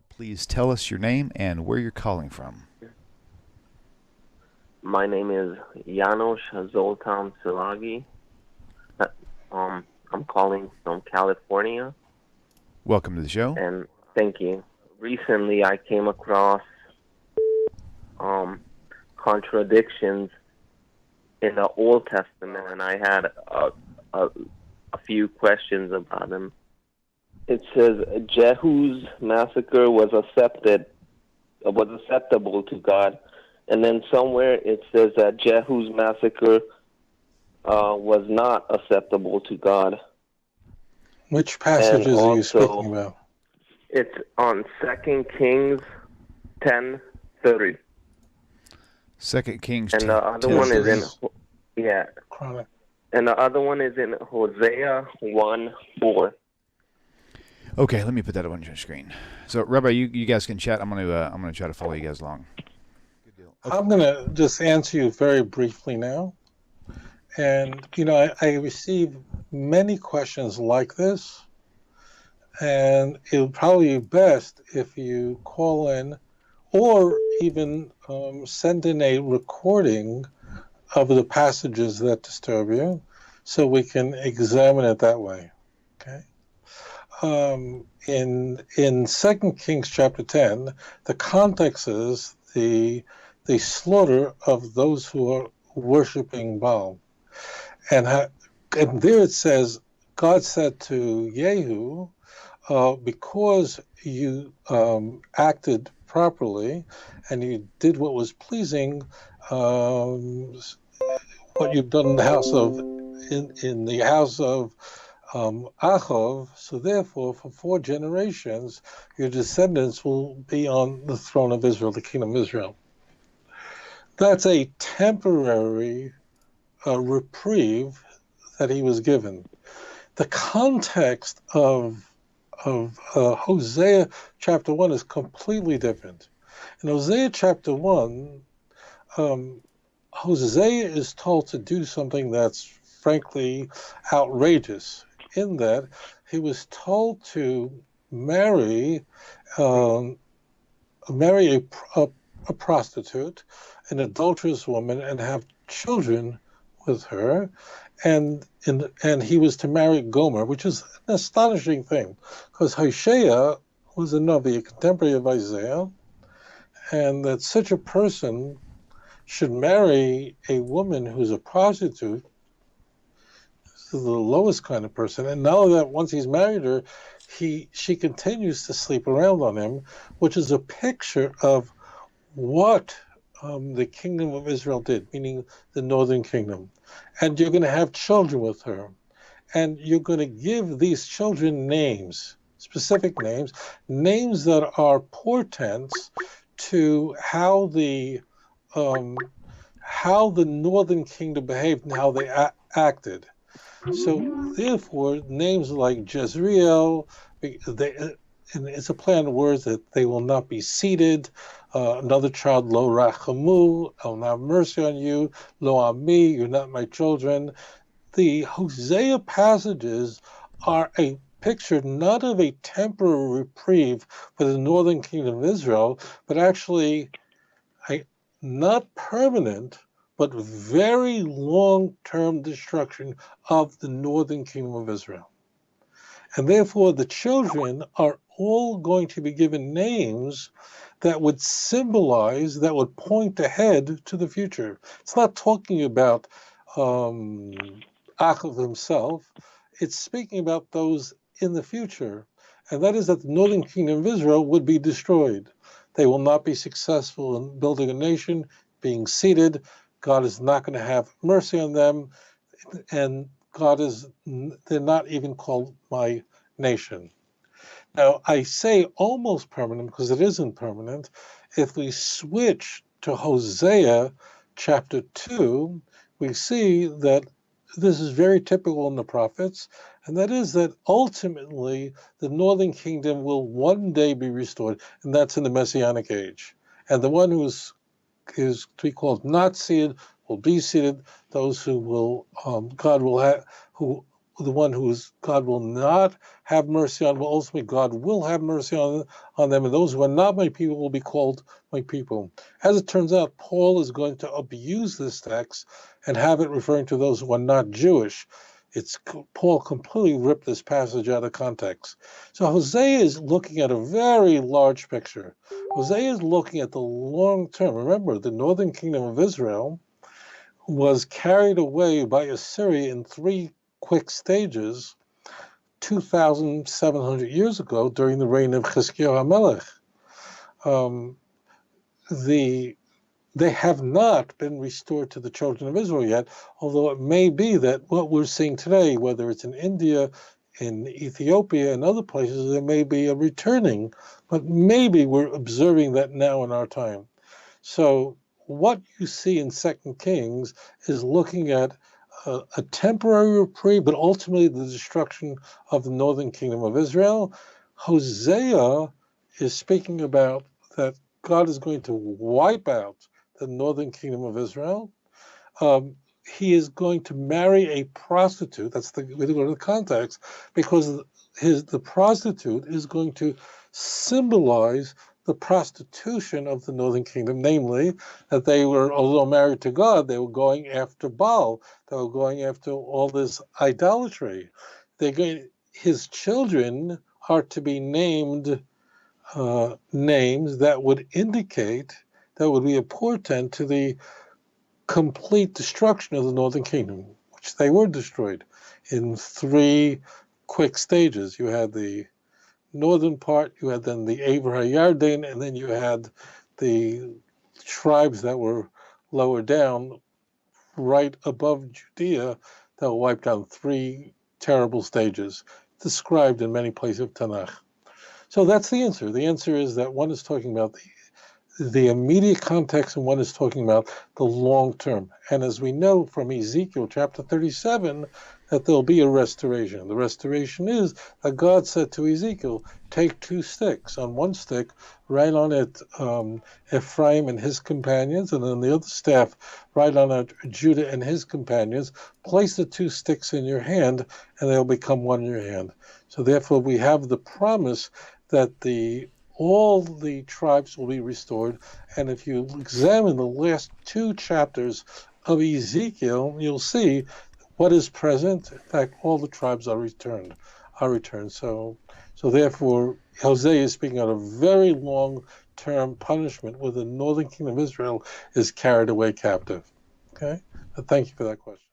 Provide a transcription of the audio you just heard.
Please tell us your name and where you're calling from. My name is Janos Zoltan Silagi. I'm calling from California, Welcome to the show. and thank you. Recently, I came across contradictions in the Old Testament, and I had a few questions about them. It says Jehu's massacre was acceptable to God, and then somewhere it says that Jehu's massacre was not acceptable to God. Which passages are you speaking about? It's on 2 Kings 10:30, 2 Kings and the other one is in Chronic. and the other one is in Hosea 1:4. Okay, let me put that up on your screen. So, Rabbi, you guys can chat. I'm gonna try to follow you guys along. Good deal. Okay. I'm going to just answer you very briefly now. And, I receive many questions like this. And it would probably be best if you call in or even send in a recording of the passages that disturb you so we can examine it that way. Okay? In 2 Kings chapter 10, the context is the slaughter of those who are worshiping Baal. And there it says, God said to Jehu, because you acted properly and you did what was pleasing, what you've done in the house of Achav, so therefore for 4 generations your descendants will be on the throne of Israel, the kingdom of Israel. That's a temporary reprieve that he was given. The context of Hosea chapter 1 is completely different. In Hosea chapter 1, Hosea is told to do something that's frankly outrageous, in that he was told to marry a prostitute, an adulterous woman, and have children with her, and he was to marry Gomer, which is an astonishing thing, because Hoshea was a Navi, a contemporary of Isaiah, and that such a person should marry a woman who's a prostitute, the lowest kind of person, and now that once he's married her, she continues to sleep around on him, which is a picture of what the kingdom of Israel did, meaning the northern kingdom. And you're going to have children with her, and you're going to give these children names, specific names that are portents to how the northern kingdom behaved and how they acted. So therefore, names like Jezreel, and it's a play on words that they will not be seated. Another child, Lo Rachamu, I'll not have mercy on you. Lo Ami, you're not my children. The Hosea passages are a picture not of a temporary reprieve for the northern kingdom of Israel, but actually not permanent, but very long-term destruction of the northern kingdom of Israel. And therefore, the children are all going to be given names that would symbolize, that would point ahead to the future. It's not talking about Achav himself. It's speaking about those in the future. And that is that the northern kingdom of Israel would be destroyed. They will not be successful in building a nation, being seated. God is not going to have mercy on them. And they're not even called my nation. Now, I say almost permanent because it isn't permanent. If we switch to Hosea chapter 2, we see that this is very typical in the prophets, and that is that ultimately the northern kingdom will one day be restored, and that's in the Messianic age. And the one who is to be called not seated will be seated. Those who will, God will have, who the one God will not have mercy on, well, ultimately God will have mercy on them, and those who are not my people will be called my people. As it turns out, Paul is going to abuse this text and have it referring to those who are not Jewish. Paul completely ripped this passage out of context. So Hosea is looking at a very large picture. Hosea is looking at the long term. Remember, the northern kingdom of Israel was carried away by Assyria in 3 quick stages 2,700 years ago during the reign of Chizkiyahu HaMelech. They have not been restored to the children of Israel yet, although it may be that what we're seeing today, whether it's in India, in Ethiopia, and other places, there may be a returning, but maybe we're observing that now in our time. So what you see in 2 Kings is looking at a temporary reprieve, but ultimately the destruction of the northern kingdom of Israel. Hosea is speaking about that God is going to wipe out the northern kingdom of Israel. He is going to marry a prostitute. That's the way to go to the context, because the prostitute is going to symbolize the prostitution of the northern kingdom, namely that they were, although married to God, they were going after Baal. They were going after all this idolatry. His children are to be named names that would indicate, that would be a portent to the complete destruction of the northern kingdom, which they were destroyed in 3 quick stages. You had the northern part, you had then the Aver HaYarden, and then you had the tribes that were lower down, right above Judea, that were wiped out in 3 terrible stages, described in many places of Tanakh. So that's the answer. The answer is that one is talking about the immediate context and one is talking about the long term. And as we know from Ezekiel chapter 37, that there'll be a restoration. The restoration is that God said to Ezekiel, take 2 sticks. On one stick, write on it Ephraim and his companions, and on the other staff, write on it Judah and his companions. Place the 2 sticks in your hand, and they'll become one in your hand. So therefore, we have the promise that all the tribes will be restored. And if you examine the last 2 chapters of Ezekiel, you'll see what is present. In fact, all the tribes are returned. So therefore, Hosea is speaking of a very long-term punishment where the northern kingdom of Israel is carried away captive. Okay? Thank you for that question.